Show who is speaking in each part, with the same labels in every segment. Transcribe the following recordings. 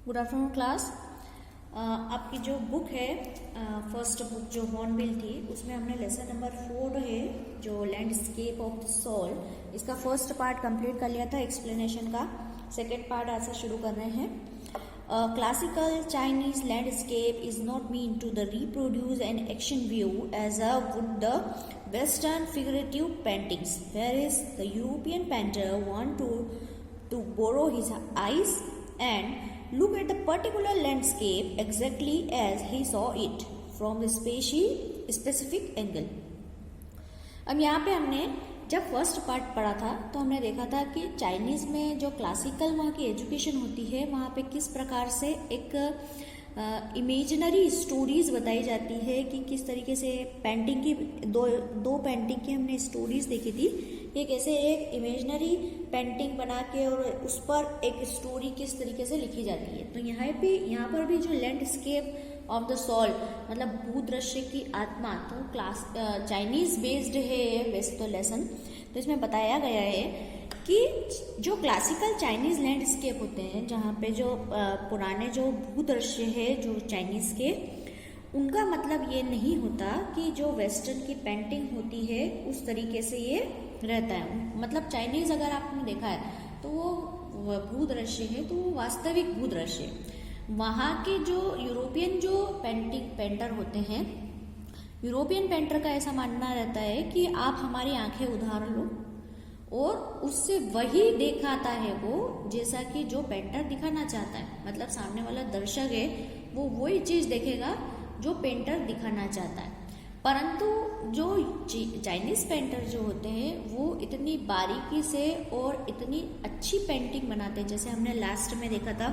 Speaker 1: Good afternoon class. आपकी जो book है फर्स्ट बुक जो हॉर्नबिल थी उसमें हमने लेसन नंबर 4 है जो लैंडस्केप ऑफ द सोल, इसका फर्स्ट पार्ट कंप्लीट कर लिया था एक्सप्लेनेशन का। सेकेंड पार्ट आज से शुरू कर रहे हैं। Classical Chinese landscape is not mean to the reproduce an action view as a would the western figurative paintings, where is the European painter want to borrow his eyes and look at the particular landscape exactly as he saw it from the specific angle। अब यहाँ पे हमने जब first part पढ़ा था तो हमने देखा था कि चाइनीज में जो क्लासिकल वहाँ की एजुकेशन होती है वहाँ पे किस प्रकार से एक इमेजिनरी स्टोरीज बताई जाती है कि किस तरीके से पेंटिंग की दो पेंटिंग की हमने स्टोरीज देखी थी कि कैसे एक इमेजिनरी पेंटिंग बना के और उस पर एक स्टोरी किस तरीके से लिखी जाती है। तो यहाँ पर भी जो लैंडस्केप ऑफ द सोल मतलब भूदृश्य की आत्मा, तो क्लास चाइनीज बेस्ड है वैसे तो लेसन। तो इसमें बताया गया है कि जो क्लासिकल चाइनीज लैंडस्केप होते हैं जहाँ पे जो पुराने जो भूदृश्य है जो चाइनीज के, उनका मतलब ये नहीं होता कि जो वेस्टर्न की पेंटिंग होती है उस तरीके से ये रहता है। मतलब चाइनीज अगर आपने देखा है तो वो भूदृश्य है तो वो वास्तविक भूदृश्य है। वहाँ के जो यूरोपियन जो पेंटर होते हैं, यूरोपियन पेंटर का ऐसा मानना रहता है कि आप हमारी आंखें उधार लो और उससे वही दिखाता है वो जैसा कि जो पेंटर दिखाना चाहता है। मतलब सामने वाला दर्शक है वो वही चीज देखेगा जो पेंटर दिखाना चाहता है। परंतु जो चाइनीज पेंटर जो होते हैं वो इतनी बारीकी से और इतनी अच्छी पेंटिंग बनाते हैं। जैसे हमने लास्ट में देखा था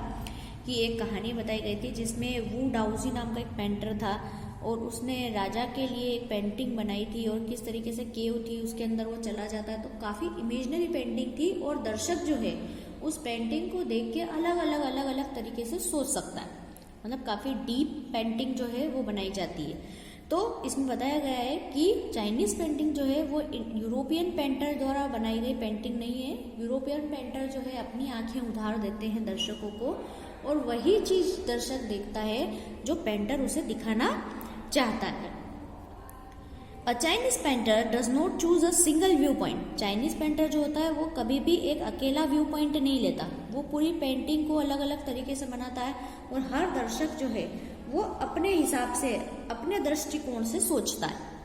Speaker 1: कि एक कहानी बताई गई थी जिसमें वू डाउजी नाम का एक पेंटर था और उसने राजा के लिए एक पेंटिंग बनाई थी और किस तरीके से केव थी उसके अंदर वो चला जाता है। तो काफ़ी इमेजिनरी पेंटिंग थी और दर्शक जो है उस पेंटिंग को देख के अलग अलग तरीके से सोच सकता है। मतलब काफ़ी डीप पेंटिंग जो है वो बनाई जाती है। तो इसमें बताया गया है कि चाइनीज पेंटिंग जो है वो यूरोपियन पेंटर द्वारा बनाई गई पेंटिंग नहीं है। यूरोपियन पेंटर जो है अपनी आंखें उधार देते हैं दर्शकों को और वही चीज दर्शक देखता है जो पेंटर उसे दिखाना चाहता है। A Chinese painter does not choose a single view point. Chinese painter जो होता है वो कभी भी एक अकेला व्यू पॉइंट नहीं लेता, वो पूरी पेंटिंग को अलग अलग तरीके से बनाता है और हर दर्शक जो है वो अपने हिसाब से अपने दृष्टिकोण से सोचता है।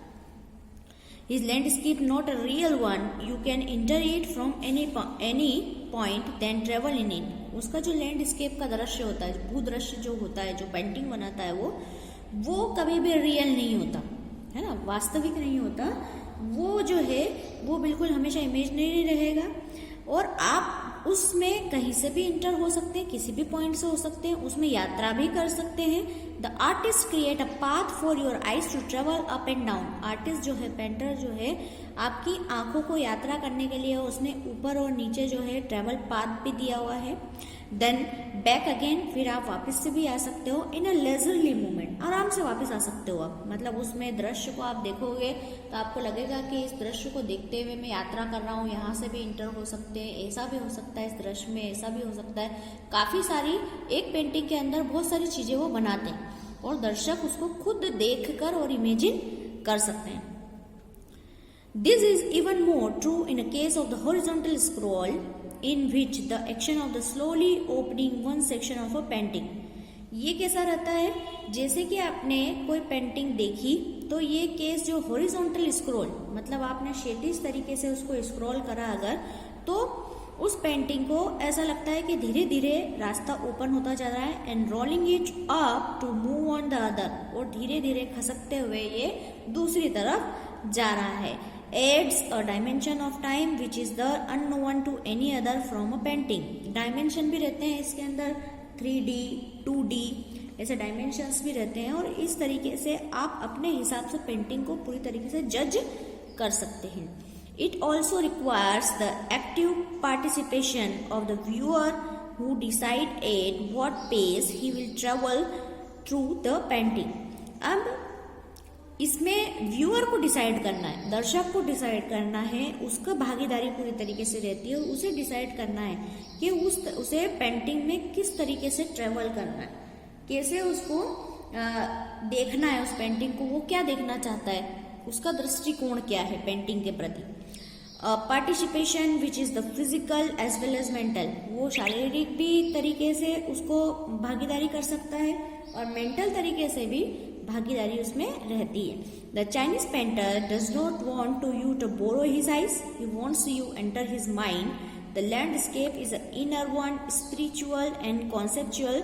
Speaker 1: His landscape not a real one, you can enter it from any point then travel in it। उसका जो लैंडस्केप का दृश्य होता है, भूदृश्य जो होता है, जो पेंटिंग बनाता है वो कभी भी रियल नहीं होता है ना, वास्तविक नहीं होता। वो जो है वो बिल्कुल हमेशा इमेजिनरी रहेगा और आप उसमें कहीं से भी इंटर हो सकते हैं, किसी भी पॉइंट से हो सकते हैं, उसमें यात्रा भी कर सकते हैं। The artist create a path for your eyes to travel up and down. Artist जो है, पेंटर जो है, आपकी आंखों को यात्रा करने के लिए उसने ऊपर और नीचे जो है ट्रेवल पाथ भी दिया हुआ है। देन बैक अगेन, फिर आप वापस से भी आ सकते हो इन अ लेजरली मूवमेंट, आराम से वापस आ सकते हो आप। मतलब उसमें दृश्य को आप देखोगे तो आपको लगेगा कि इस दृश्य को देखते हुए मैं यात्रा कर रहा हूँ, यहाँ से भी इंटर हो सकते हैं, ऐसा भी हो सकता है, इस दृश्य में ऐसा भी हो सकता है। काफी सारी एक पेंटिंग के अंदर बहुत सारी चीजें वो बनाते हैं और दर्शक उसको खुद देखकर और इमेजिन कर सकते हैं। This is even more true in a case of the horizontal scroll, in which the action of the slowly opening one section of a painting। ये कैसा रहता है, जैसे कि आपने कोई पेंटिंग देखी तो ये केस जो हॉरिजॉन्टल स्क्रॉल मतलब आपने क्षैतिज तरीके से उसको स्क्रॉल करा अगर, तो उस पेंटिंग को ऐसा लगता है कि धीरे धीरे रास्ता ओपन होता जा रहा है and rolling it up to move on the other, और धीरे धीरे खसकते हुए ये दूसरी तरफ जा रहा है। Adds a dimension of time which is the unknown to any other from a painting। Dimension भी रहते हैं इसके अंदर, 3D 2D ऐसे डायमेंशंस भी रहते हैं और इस तरीके से आप अपने हिसाब से पेंटिंग को पूरी तरीके से जज कर सकते हैं। It also requires the active participation of the viewer who decide at what pace he will travel through the painting। अब इसमें व्यूअर को डिसाइड करना है, दर्शक को डिसाइड करना है, उसका भागीदारी पूरी तरीके से रहती है और उसे डिसाइड करना है कि उसे पेंटिंग में किस तरीके से ट्रेवल करना है, कैसे उसको देखना है उस पेंटिंग को, वो क्या देखना चाहता है, उसका दृष्टिकोण क्या है पेंटिंग के प्रति। Participation which is the physical as well as mental, वो शारीरिक भी तरीके से उसको भागीदारी कर सकता है और मेंटल तरीके से भी भागीदारी उसमें रहती है। The Chinese painter does not want to you to borrow his eyes, he wants you enter his mind. The landscape is a inner one, spiritual and conceptual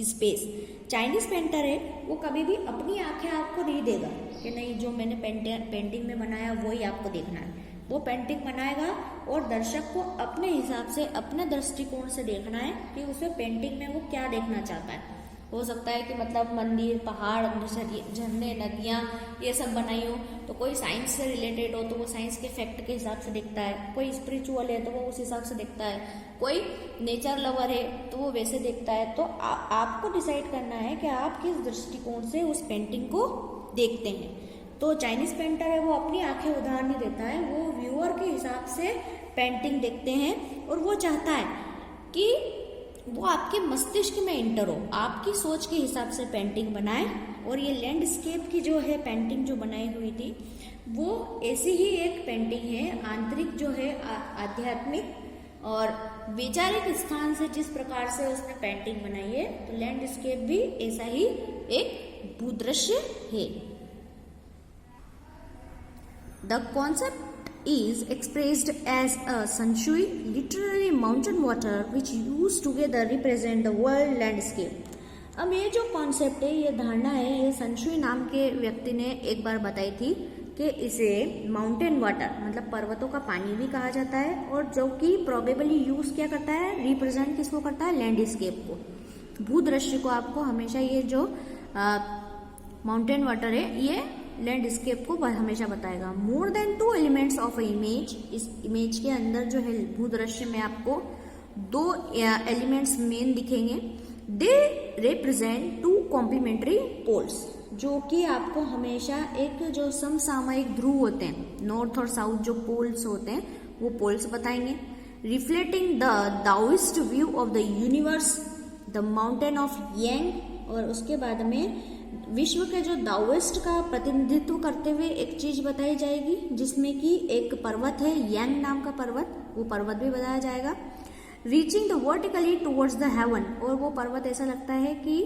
Speaker 1: space. Chinese painter है वो कभी भी अपनी आंखें आपको नहीं देगा कि नहीं जो मैंने पेंटिंग में बनाया वही आपको देखना है। वो पेंटिंग बनाएगा और दर्शक को अपने हिसाब से, अपने दृष्टिकोण से देखना है कि उसे पेंटिंग में वो क्या देखना चाहता है। हो सकता है कि मतलब मंदिर, पहाड़, झरने, नदियाँ ये सब बनाई हो, तो कोई साइंस से रिलेटेड हो तो वो साइंस के फैक्ट के हिसाब से देखता है, कोई स्पिरिचुअल है तो वो उस हिसाब से देखता है, कोई नेचर लवर है तो वो वैसे देखता है। तो आपको डिसाइड करना है कि आप किस दृष्टिकोण से उस पेंटिंग को देखते हैं। तो चाइनीज पेंटर है वो अपनी आंखें उधार नहीं देता है, वो व्यूअर के हिसाब से पेंटिंग देखते हैं और वो चाहता है कि वो आपके मस्तिष्क में इंटर हो, आपकी सोच के हिसाब से पेंटिंग बनाए। और ये लैंडस्केप की जो है पेंटिंग जो बनाई हुई थी वो ऐसी ही एक पेंटिंग है, आंतरिक जो है आध्यात्मिक और वैचारिक स्थान से जिस प्रकार से उसने पेंटिंग बनाई है, तो लैंडस्केप भी ऐसा ही एक भूदृश्य है। The concept is expressed as a sanshui, literally mountain water, which used together represent the world landscape. अब ये जो कॉन्सेप्ट है, ये धारणा है, ये संशुई नाम के व्यक्ति ने एक बार बताई थी कि इसे माउंटेन वाटर मतलब पर्वतों का पानी भी कहा जाता है, और जो कि प्रोबेबली यूज क्या करता है, रिप्रेजेंट किसको करता है, लैंडस्केप को, भूदृश्य को। आपको हमेशा ये जो माउंटेन वाटर है ये लैंडस्केप को हमेशा बताएगा। More than 2 elements of image, इस इमेज के अंदर जो है भूदृश्य में आपको 2 एलिमेंट्स मेन दिखेंगे। दे रिप्रेजेंट 2 कॉम्प्लीमेंट्री पोल्स, जो कि आपको हमेशा एक जो समसामयिक ध्रुव होते हैं, नॉर्थ और साउथ जो पोल्स होते हैं वो पोल्स बताएंगे। Reflecting the Daoist view of the universe, the mountain of yang, और उसके बाद में विश्व के जो दाओइस्ट का प्रतिनिधित्व करते हुए एक चीज बताई जाएगी, जिसमें कि एक पर्वत है यांग नाम का पर्वत, वो पर्वत भी बताया जाएगा। Reaching the vertically towards the haven, और वो पर्वत ऐसा लगता है कि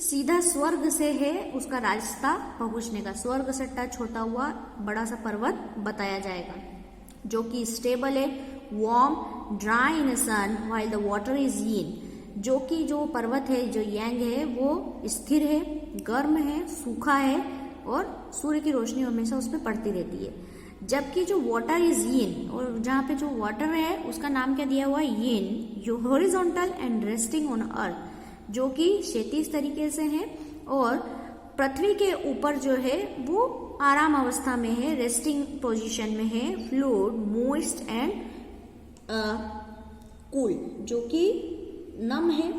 Speaker 1: सीधा स्वर्ग से है उसका रास्ता पहुंचने का, स्वर्ग से टच होता हुआ बड़ा सा पर्वत बताया जाएगा, जो कि स्टेबल है, warm, dry in sun while the water is yin, जो कि जो पर्वत है जो यांग है वो स्थिर है, गर्म है, सूखा है और सूर्य की रोशनी हमेशा उस पर पड़ती रहती है। जबकि जो वाटर इज यीन, और जहाँ पे जो वाटर है उसका नाम क्या दिया हुआ है, यीन, जो horizontal and resting on earth, जो कि क्षैतिज तरीके से है और पृथ्वी के ऊपर जो है वो आराम अवस्था में है, रेस्टिंग पोजीशन में है, फ्लूइड, मॉइस्ट एंड कूल, जो कि नम है,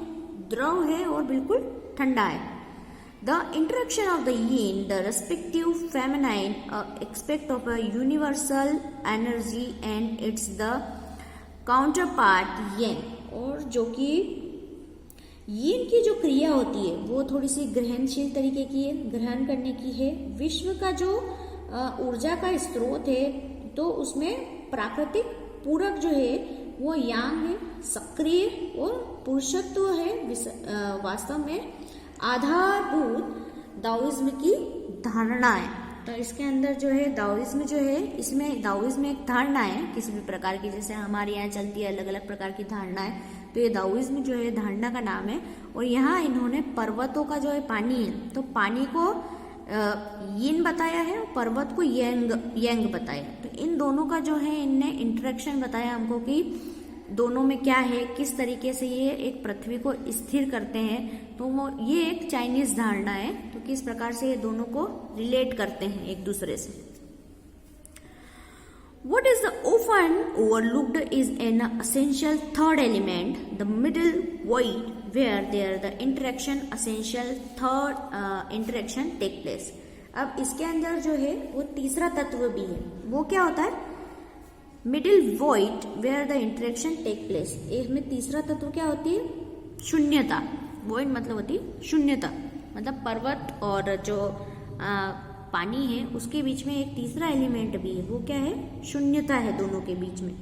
Speaker 1: द्रव है और बिल्कुल ठंडा है। The interaction of the yin, the respective feminine aspect of a universal energy, and it's the counterpart yang, और जो कि यीन की जो क्रिया होती है वो थोड़ी सी ग्रहणशील तरीके की है, ग्रहण करने की है। विश्व का जो ऊर्जा का स्रोत है तो उसमें प्राकृतिक पूरक जो है वो यांग है, सक्रिय, और पुरुषत्व है वास्तव में आधारभूत दाओइज्म की धारणा है। तो इसके अंदर जो है दाओइज्म जो है, इसमें दाओइज्म एक धारणा है किसी भी प्रकार की, जैसे हमारे यहाँ चलती है अलग अलग प्रकार की धारणा है, तो ये दाओइज्म जो है धारणा का नाम है। और यहाँ इन्होंने पर्वतों का जो है पानी है, तो पानी को यीन बताया है और पर्वत को यांग बताया। तो इन दोनों का जो है इनने इंटरेक्शन बताया हमको कि दोनों में क्या है, किस तरीके से ये एक पृथ्वी को स्थिर करते हैं। तो वो ये एक चाइनीज धारणा है, तो किस प्रकार से ये दोनों को रिलेट करते हैं एक दूसरे से। What is the often overlooked is an essential third element, the middle void, where there the interaction essential third interaction take place. अब इसके अंदर जो है वो तीसरा तत्व भी है, वो क्या होता है, middle void where the interaction take place. इसमें तीसरा तत्व क्या होती है, शून्यता। वॉइड मतलब होती है शून्यता, मतलब पर्वत और जो पानी है उसके बीच में एक तीसरा एलिमेंट भी है, वो क्या है, शून्यता है दोनों के बीच में।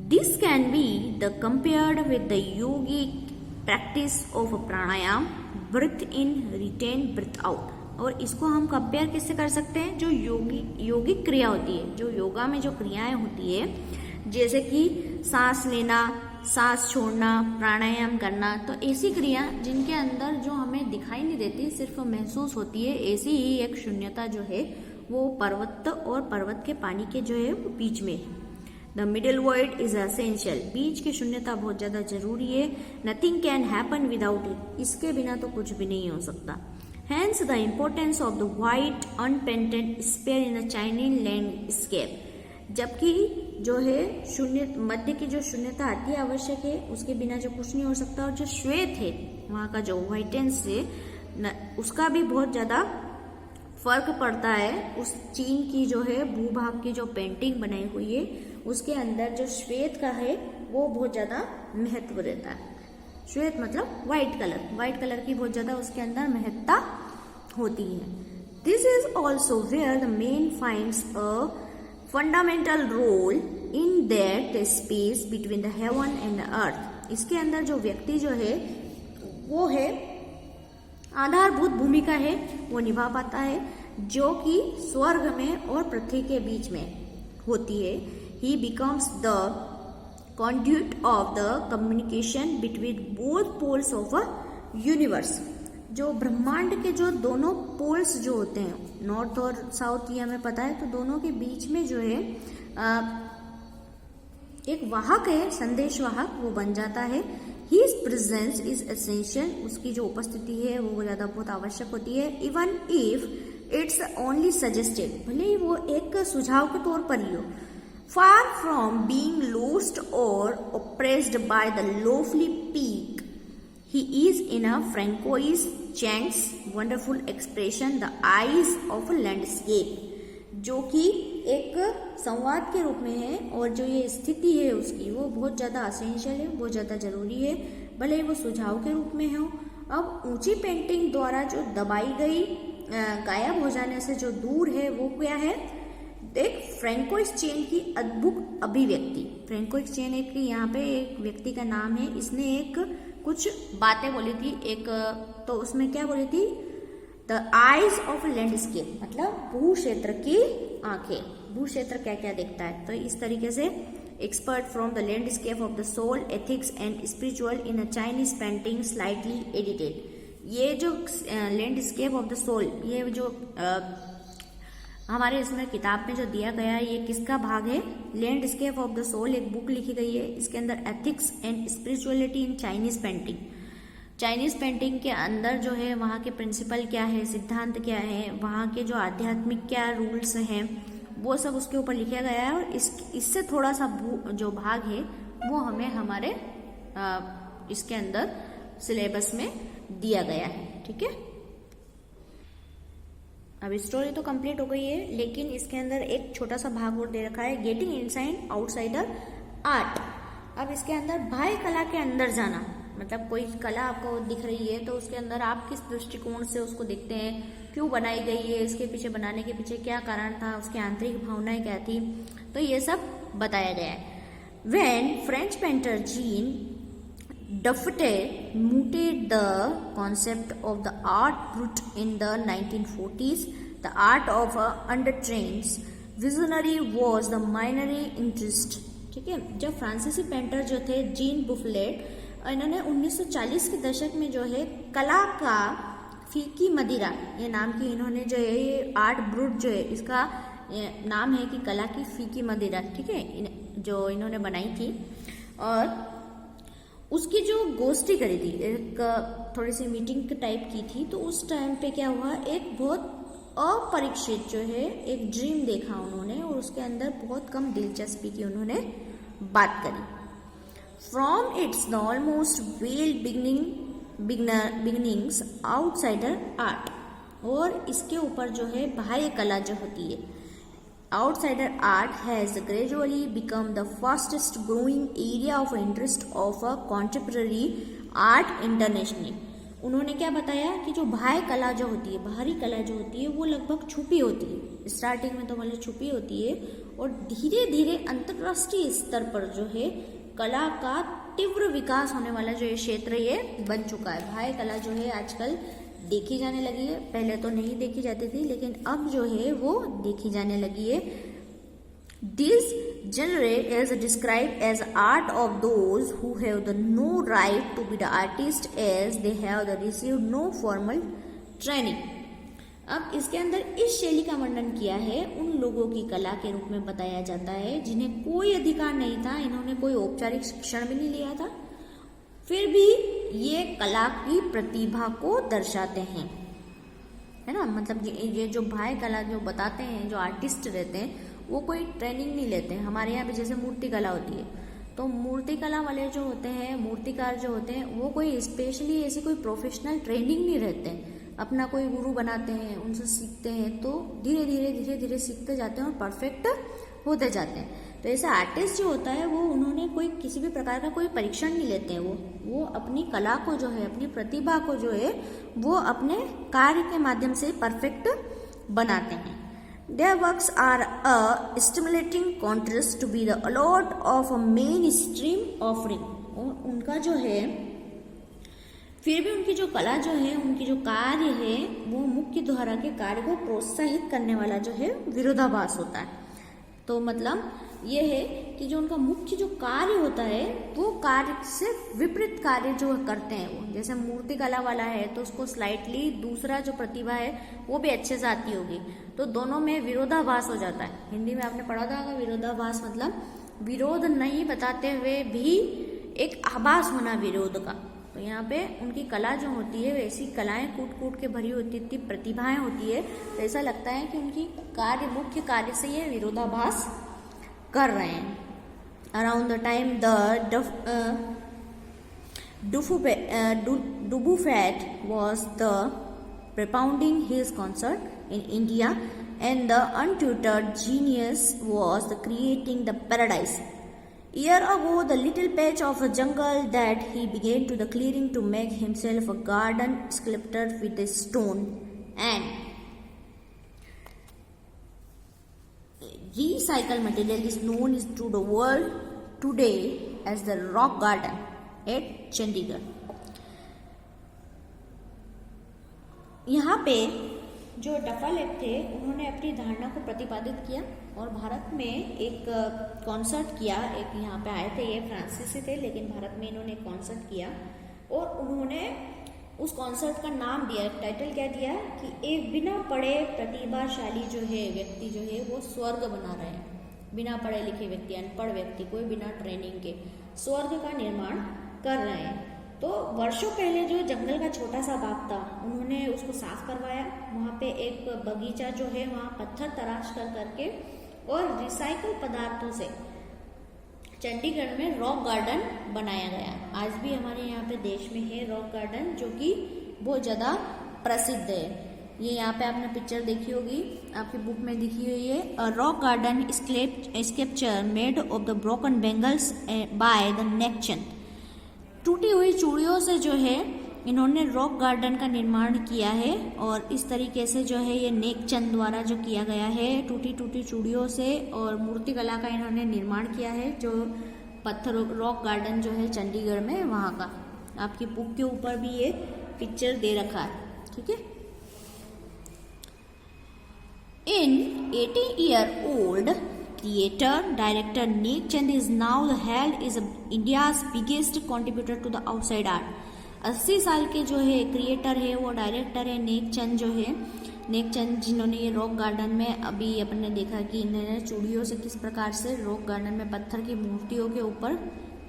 Speaker 1: This can be the compared with the yogic practice of pranayama, breathe in retain breathe out. और इसको हम कंपेयर किससे कर सकते हैं, जो योगिक क्रिया होती है, जो योगा में जो क्रियाएं होती है, जैसे कि सांस लेना, सांस छोड़ना, प्राणायाम करना, तो ऐसी क्रिया जिनके अंदर जो हमें दिखाई नहीं देती, सिर्फ महसूस होती है, ऐसी ही एक शून्यता जो है वो पर्वत और पर्वत के पानी के जो है वो बीच में है। The middle void is essential, बीच की शून्यता बहुत ज्यादा जरूरी है। Nothing can happen without it, इसके बिना तो कुछ भी नहीं हो सकता। Hence the importance of the white unpainted sphere in the Chinese landscape। जबकि जो है शून्य मध्य की जो शून्यता अति आवश्यक है, उसके बिना जो कुछ नहीं हो सकता। और जो श्वेत है वहाँ का जो व्हाइटेंस है उसका भी बहुत ज्यादा फर्क पड़ता है। उस चीन की जो है भूभाग की जो पेंटिंग बनाई हुई है उसके अंदर जो श्वेत का है वो बहुत ज्यादा महत्व रहता है। श्वेत मतलब व्हाइट कलर की बहुत ज्यादा उसके अंदर महत्ता होती है। This is also where the man finds a fundamental role in that space between the heaven and the earth. इसके अंदर जो व्यक्ति जो है वो है आधारभूत भूमिका है वो निभा पाता है, जो कि स्वर्ग में और पृथ्वी के बीच में होती है। ही becomes the conduit of the communication between both poles of a universe। जो ब्रह्मांड के जो दोनों पोल्स जो होते हैं, नॉर्थ और साउथ, ये हमें पता है, तो दोनों के बीच में जो है एक वाहक है, संदेश वाहक, वो बन जाता है। His presence is essential, उसकी जो उपस्थिति है वो ज्यादा बहुत आवश्यक होती है। Even if it's only suggested, भले ही वो एक सुझाव के तौर पर ही हो। Far from being lost or oppressed by the lofty peak, he is in a Francois Chang's wonderful expression, the eyes of a landscape, जो कि एक संवाद के रूप में है। और जो ये स्थिति है उसकी वो बहुत ज़्यादा असेंशियल है, बहुत ज़्यादा जरूरी है, भले ही वो सुझाव के रूप में हो। अब ऊंची पेंटिंग द्वारा जो दबाई गई गायब हो जाने से जो दूर है वो क्या है, एक फ्रैंकोइस चेन की अद्भुत अभिव्यक्ति। फ्रैंकोइस चेन एक यहाँ पे एक व्यक्ति का नाम है, इसने एक कुछ बातें बोली थी एक, तो उसमें क्या बोली थी, द आईज ऑफ लैंडस्केप, मतलब भू क्षेत्र की आंखें। भू क्षेत्र क्या क्या देखता है, तो इस तरीके से excerpt from the landscape of the soul, ethics and spiritual in a Chinese painting slightly edited. ये जो लैंडस्केप ऑफ द सोल, ये जो हमारे इसमें किताब में जो दिया गया है, ये किसका भाग है, लैंडस्केप ऑफ द सोल, एक बुक लिखी गई है। इसके अंदर ethics and spirituality in Chinese painting, Chinese painting के अंदर जो है वहाँ के प्रिंसिपल क्या है, सिद्धांत क्या है, वहाँ के जो आध्यात्मिक क्या रूल्स हैं, वो सब उसके ऊपर लिखा गया है। और इससे थोड़ा सा जो भाग है वो हमें हमारे इसके अंदर सिलेबस में दिया गया है। ठीक है, अब स्टोरी तो कंप्लीट हो गई है, लेकिन इसके अंदर एक छोटा सा भाग और दे रखा है, गेटिंग इनसाइड आउटसाइडर आर्ट। अब इसके अंदर बाह्य कला के अंदर जाना, मतलब कोई कला आपको दिख रही है तो उसके अंदर आप किस दृष्टिकोण से उसको देखते हैं, क्यों बनाई गई है, इसके पीछे बनाने के पीछे क्या कारण था, उसकी आंतरिक भावनाएं क्या थी, तो ये सब बताया गया है। When French painter gene Duffier mooted the concept of the art brut in the 1940s, the art of untrained visionary was the minor interest। ठीक है, जब फ्रांसीसी पेंटर जो थे जीन बुफलेट, इन्होंने 1940 के दशक में जो है कला का फीकी मदिरा, ये नाम की इन्होंने जो है ये आर्ट ब्रूट जो है इसका नाम है कि कला की फीकी मदिरा, ठीक है, जो इन्होंने बनाई थी। और उसकी जो गोष्ठी करी थी, एक थोड़ी सी मीटिंग टाइप की थी, तो उस टाइम पे क्या हुआ, एक बहुत अपरीक्षित जो है एक ड्रीम देखा उन्होंने और उसके अंदर बहुत कम दिलचस्पी की उन्होंने बात करी। From its the almost well beginnings outsider art, और इसके ऊपर जो है बाह्य कला जो होती है, outsider art has gradually become the fastest growing area of interest of a contemporary art internationally. उन्होंने क्या बताया कि जो बाह्य कला जो होती है, बाहरी कला जो होती है, वो लगभग छुपी होती है, स्टार्टिंग में तो मतलब छुपी होती है, और धीरे धीरे अंतरराष्ट्रीय स्तर पर जो है कला का तीव्र विकास होने वाला जो ये क्षेत्र ये बन चुका है। बाह्य कला जो है आजकल देखी जाने लगी है, पहले तो नहीं देखी जाती थी, लेकिन अब जो है वो देखी जाने लगी है। This genre is described as art of those who have the no right to be the artist as they have the received no formal training. अब इसके अंदर इस शैली का वर्णन किया है उन लोगों की कला के रूप में बताया जाता है जिन्हें कोई अधिकार नहीं था, इन्होंने कोई औपचारिक शिक्षण भी नहीं लिया था, फिर भी ये कला की प्रतिभा को दर्शाते हैं, है ना। मतलब ये जो बाह्य कला जो बताते हैं, जो आर्टिस्ट रहते हैं, वो कोई ट्रेनिंग नहीं लेते हैं। हमारे यहाँ पे जैसे मूर्ति कला होती है, तो मूर्ति कला वाले जो होते हैं, मूर्तिकार जो होते हैं, वो कोई स्पेशली ऐसी कोई प्रोफेशनल ट्रेनिंग नहीं रहते हैं, अपना कोई गुरु बनाते हैं, उनसे सीखते हैं, तो धीरे धीरे सीखते जाते हैं और परफेक्ट होते जाते हैं। तो ऐसा आर्टिस्ट जो होता है वो उन्होंने कोई किसी भी प्रकार का कोई परीक्षण नहीं लेते हैं, वो अपनी कला को जो है, अपनी प्रतिभा को जो है, वो अपने कार्य के माध्यम से परफेक्ट बनाते हैं। Their works are a stimulating contrast to be the lot of a mainstream offering. और उनका जो है, फिर भी उनकी जो कला जो है, उनकी जो कार्य है, वो मुख्य धारा के कार्य को प्रोत्साहित करने वाला जो है विरोधाभास होता है। तो मतलब ये है कि जो उनका मुख्य जो कार्य होता है, वो कार्य से विपरीत कार्य जो करते हैं वो, जैसे मूर्ति कला वाला है तो उसको स्लाइटली दूसरा जो प्रतिभा है वो भी अच्छे से आती होगी, तो दोनों में विरोधाभास हो जाता है। हिंदी में आपने पढ़ा था होगा, विरोधाभास मतलब विरोध नहीं बताते हुए भी एक आभास होना विरोध का। तो यहाँ पे उनकी कला जो होती है, वैसी कलाएं कूट कूट के भरी होती, इतनी प्रतिभाएं होती है, तो ऐसा लगता है कि उनकी कार्य, मुख्य कार्य से ये विरोधाभास कर रहे हैं। Around the time the Dubuffet was the propounding his concert in India, and the untutored genius was the creating the paradise. Year ago, the little patch of a jungle that he began to the clearing to make himself a garden sculpted with a stone and recycled material is known to the world today as the Rock Garden at Chandigarh. यहाँ पे जो डफालेप थे, उन्होंने अपनी धारणा को प्रतिपादित किया और भारत में एक कॉन्सर्ट किया। एक यहाँ पे आए थे, ये फ्रांसीसी थे, लेकिन भारत में इन्होंने एक कॉन्सर्ट किया और उन्होंने उस कॉन्सर्ट का नाम दिया, टाइटल क्या दिया कि एक बिना पढ़े प्रतिभाशाली जो है व्यक्ति जो है वो स्वर्ग बना रहे हैं। बिना पढ़े लिखे व्यक्ति, अनपढ़ व्यक्ति, कोई बिना ट्रेनिंग के स्वर्ग का निर्माण कर रहे हैं। तो वर्षों पहले जो जंगल का छोटा सा बाग था, उन्होंने उसको साफ करवाया। वहाँ पे एक बगीचा जो है, वहाँ पत्थर तराश कर करके और रिसाइकल पदार्थों से चंडीगढ़ में रॉक गार्डन बनाया गया। आज भी हमारे यहाँ पे देश में है रॉक गार्डन, जो कि बहुत ज़्यादा प्रसिद्ध है। ये यहाँ पे आपने पिक्चर देखी होगी, आपकी बुक में दिखी हुई है। Rock garden sculpture made of the broken bangles by the Nekchand. टूटी हुई चूड़ियों से जो है इन्होंने रॉक गार्डन का निर्माण किया है और इस तरीके से जो है ये नेकचंद द्वारा जो किया गया है, टूटी टूटी चूड़ियों से और मूर्तिकला का इन्होंने निर्माण किया है। जो पत्थर रॉक गार्डन जो है चंडीगढ़ में, वहाँ का आपकी बुक के ऊपर भी ये पिक्चर दे रखा है, ठीक है। इन 80-year-old creator director Nek Chand is now held is India's biggest contributor to the outside art। 80 साल के जो है क्रिएटर है, वो डायरेक्टर है नेकचंद जो है, नेकचंद जिन्होंने ये रॉक गार्डन में, अभी अपन ने देखा कि इन्होंने चूड़ियों से किस प्रकार से रॉक गार्डन में पत्थर की मूर्तियों के ऊपर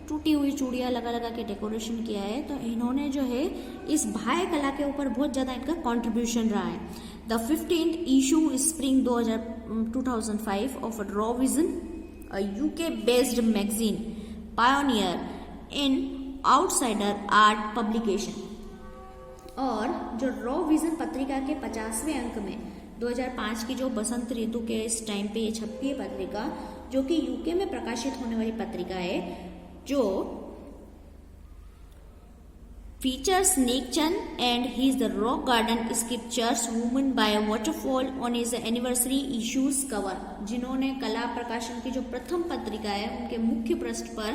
Speaker 1: टूटी हुई चूड़ियाँ लगा लगा के डेकोरेशन किया है। तो इन्होंने जो है इस बाह्य कला के ऊपर बहुत ज़्यादा इनका कॉन्ट्रीब्यूशन रहा है। The 15th issue spring 2005 of raw vision, a UK based magazine, pioneer in outsider art publication. और जो रॉ विजन पत्रिका के 50वें अंक में 2005 की जो बसंत ऋतु के इस टाइम पे ये छपी है पत्रिका, जो कि यूके में प्रकाशित होने वाली पत्रिका है, जो features Nick Chand and his The Rock Garden Scriptures Woman by a Waterfall on his anniversary issues cover। जिन्होंने कला प्रकाशन की जो प्रथम पत्रिका है उनके मुख्य पृष्ठ पर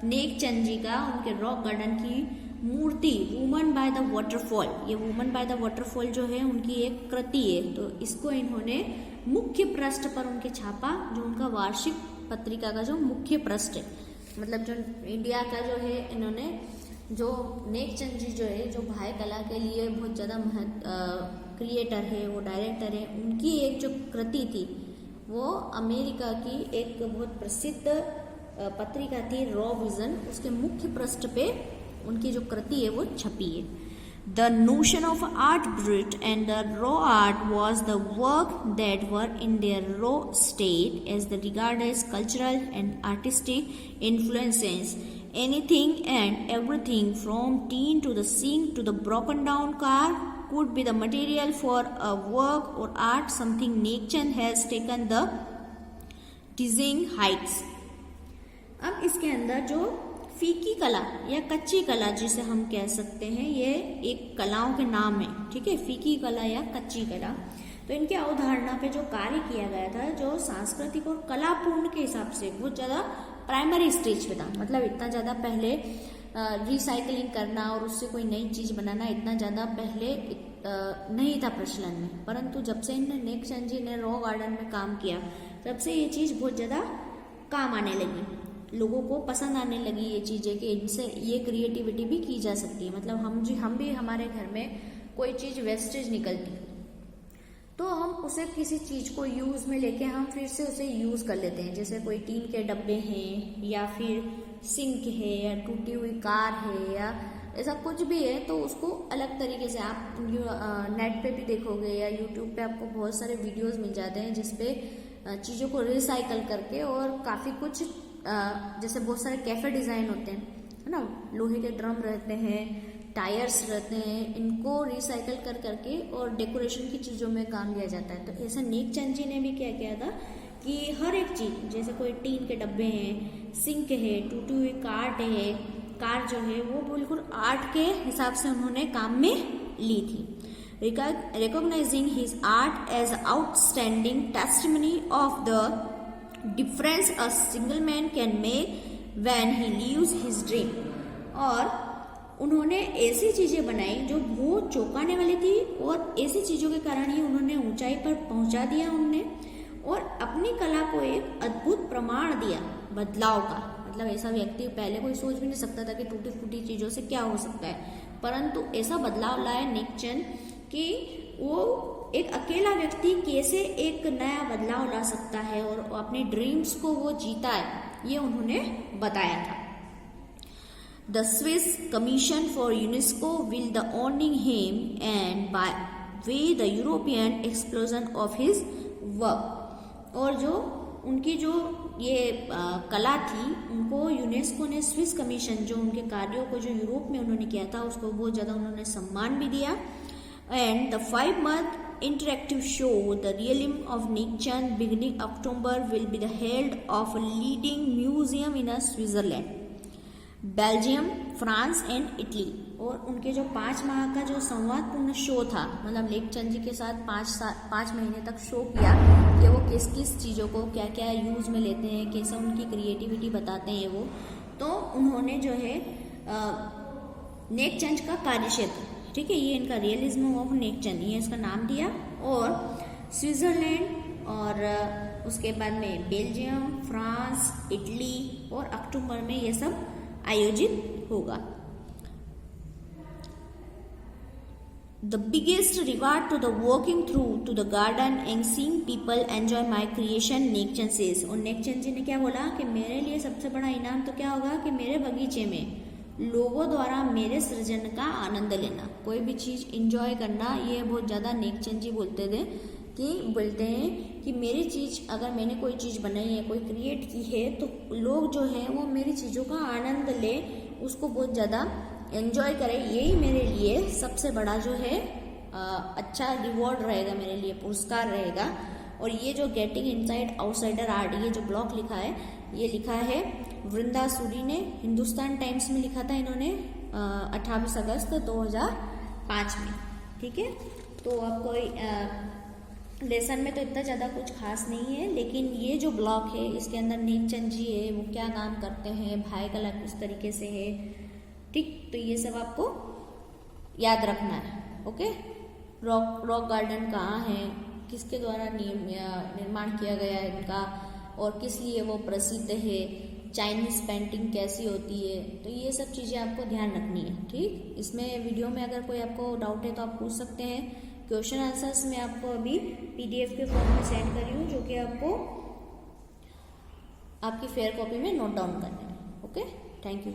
Speaker 1: नेक चंद जी का उनके रॉक गार्डन की मूर्ति वुमन बाय द वाटरफॉल, ये वुमन बाय द वाटरफॉल जो है उनकी एक कृति है, तो इसको इन्होंने मुख्य पृष्ठ पर उनके छापा, जो उनका वार्षिक पत्रिका का जो मुख्य पृष्ठ है, मतलब जो इंडिया का जो है, इन्होंने जो नेक चंद जी जो है, जो भाई कला के लिए बहुत ज़्यादा क्रिएटर है, वो डायरेक्टर है, उनकी एक जो कृति थी वो अमेरिका की एक बहुत प्रसिद्ध पत्रिका थी रॉ विजन, उसके मुख्य पृष्ठ पे उनकी जो कृति है वो छपी है। The notion of art brut and the raw art was the work that were in their raw state as the regard as cultural and artistic influences anything and everything from tin to the sink to the broken down car could be the material for a work or art, something Nick Chand has taken the dizzying heights। अब इसके अंदर जो फीकी कला या कच्ची कला जिसे हम कह सकते हैं, ये एक कलाओं के नाम है, ठीक है, फीकी कला या कच्ची कला। तो इनके अवधारणा पे जो कार्य किया गया था, जो सांस्कृतिक और कलापूर्ण के हिसाब से बहुत ज़्यादा प्राइमरी स्टेज पे था, मतलब इतना ज़्यादा पहले रिसाइकलिंग करना और उससे कोई नई चीज़ बनाना इतना ज़्यादा पहले नहीं था प्रचलन में, परंतु जब से इन्हें नेक चंद जी ने रॉ गार्डन में काम किया, तब से ये चीज़ बहुत ज़्यादा काम आने लगी, लोगों को पसंद आने लगी ये चीज़ें कि इनसे ये क्रिएटिविटी भी की जा सकती है। मतलब हम भी हमारे घर में कोई चीज़ वेस्टेज निकलती तो हम उसे किसी चीज़ को यूज़ में लेके हम फिर से उसे यूज़ कर लेते हैं, जैसे कोई टीन के डब्बे हैं या फिर सिंक है या टूटी हुई कार है या ऐसा कुछ भी है, तो उसको अलग तरीके से आप नेट पे भी देखोगे या यूट्यूब पे आपको बहुत सारे वीडियोस मिल जाते हैं जिसपे चीज़ों को रिसाइकल करके और काफ़ी कुछ जैसे बहुत सारे कैफे डिज़ाइन होते हैं, है ना, लोहे के ड्रम रहते हैं, टायर्स रहते हैं, इनको रिसाइकल कर करके और डेकोरेशन की चीज़ों में काम लिया जाता है। तो ऐसा नेक चंद जी ने भी क्या किया था कि हर एक चीज़, जैसे कोई टीन के डब्बे हैं, सिंक है, टूटी हुई कार जो है वो बिल्कुल आर्ट के हिसाब से उन्होंने काम में ली थी। Recognizing his art as outstanding testimony of the difference a single man can make when he leaves his dream. और उन्होंने ऐसी चीज़ें बनाई जो बहुत चौंकाने वाली थी और ऐसी चीज़ों के कारण ही उन्होंने ऊंचाई पर पहुंचा दिया उन्होंने, और अपनी कला को एक अद्भुत प्रमाण दिया बदलाव का। मतलब ऐसा व्यक्ति पहले कोई सोच भी नहीं सकता था कि टूटी फूटी चीज़ों से क्या हो सकता है, परंतु ऐसा बदलाव लाया नेक चंद कि वो एक अकेला व्यक्ति कैसे एक नया बदलाव ला सकता है और अपने ड्रीम्स को वो जीता है, ये उन्होंने बताया था। The Swiss Commission for UNESCO will the honoring him and by way the European explosion of his work। और जो उनकी जो ये कला थी उनको यूनेस्को ने स्विस कमीशन, जो उनके कार्यों को जो यूरोप में उन्होंने किया था, उसको बहुत ज़्यादा उन्होंने सम्मान भी दिया। And the 5-month interactive show The Realm of Nick Chand beginning October will be the held of a leading museum in Switzerland, Belgium, France and Italy. और उनके जो 5 माह का जो संवादपूर्ण शो था, मतलब नेक चंद जी के साथ 5 महीने तक शो किया कि वो किस किस चीज़ों को क्या क्या यूज़ में लेते हैं, कैसे उनकी क्रिएटिविटी बताते हैं वो, तो उन्होंने जो है नेक चंद का कार्यक्षेत्र, ठीक है, ये इनका रियलिज्म ऑफ नेक चंद, ये इसका नाम दिया। और स्विट्ज़रलैंड और उसके बाद में बेल्जियम, फ्रांस, इटली और अक्टूबर में ये सब आयोजित होगा। The biggest reward to the walking through to the garden and seeing people enjoy my creation, neck Chand says। और नेक चंद जी ने क्या बोला कि मेरे लिए सबसे बड़ा इनाम तो क्या होगा कि मेरे बगीचे में लोगों द्वारा मेरे सृजन का आनंद लेना, कोई भी चीज़ इंजॉय करना, ये बहुत ज़्यादा नेक चंद जी बोलते हैं कि मेरी चीज़, अगर मैंने कोई चीज़ बनाई है, कोई क्रिएट की है, तो लोग जो है वो मेरी चीज़ों का आनंद ले, उसको बहुत ज़्यादा एंजॉय करें, यही मेरे लिए सबसे बड़ा जो है अच्छा रिवॉर्ड रहेगा, मेरे लिए पुरस्कार रहेगा। और ये जो गेटिंग इनसाइड आउटसाइडर आर्ट, ये जो ब्लॉग लिखा है, ये लिखा है वृंदा सूरी ने, हिंदुस्तान टाइम्स में लिखा था इन्होंने 28 अगस्त 2005 में। ठीक है, तो आपको लेसन में तो इतना ज़्यादा कुछ खास नहीं है, लेकिन ये जो ब्लॉग है इसके अंदर नीलचंद जी है, वो क्या काम करते हैं, भाई कला किस तरीके से है, ठीक, तो ये सब आपको याद रखना है। ओके, रॉक गार्डन कहाँ है, किसके द्वारा निर्माण किया गया है इनका, और किस लिए वो प्रसिद्ध है, चाइनीज पेंटिंग कैसी होती है, तो ये सब चीज़ें आपको ध्यान रखनी है। ठीक, इसमें वीडियो में अगर कोई आपको डाउट है तो आप पूछ सकते हैं। क्वेश्चन आंसर्स मैं आपको अभी PDF के फॉर्म में सेंड कर रही हूँ, जो कि आपको आपकी फेयर कॉपी में नोट डाउन करना है। Okay, thank you.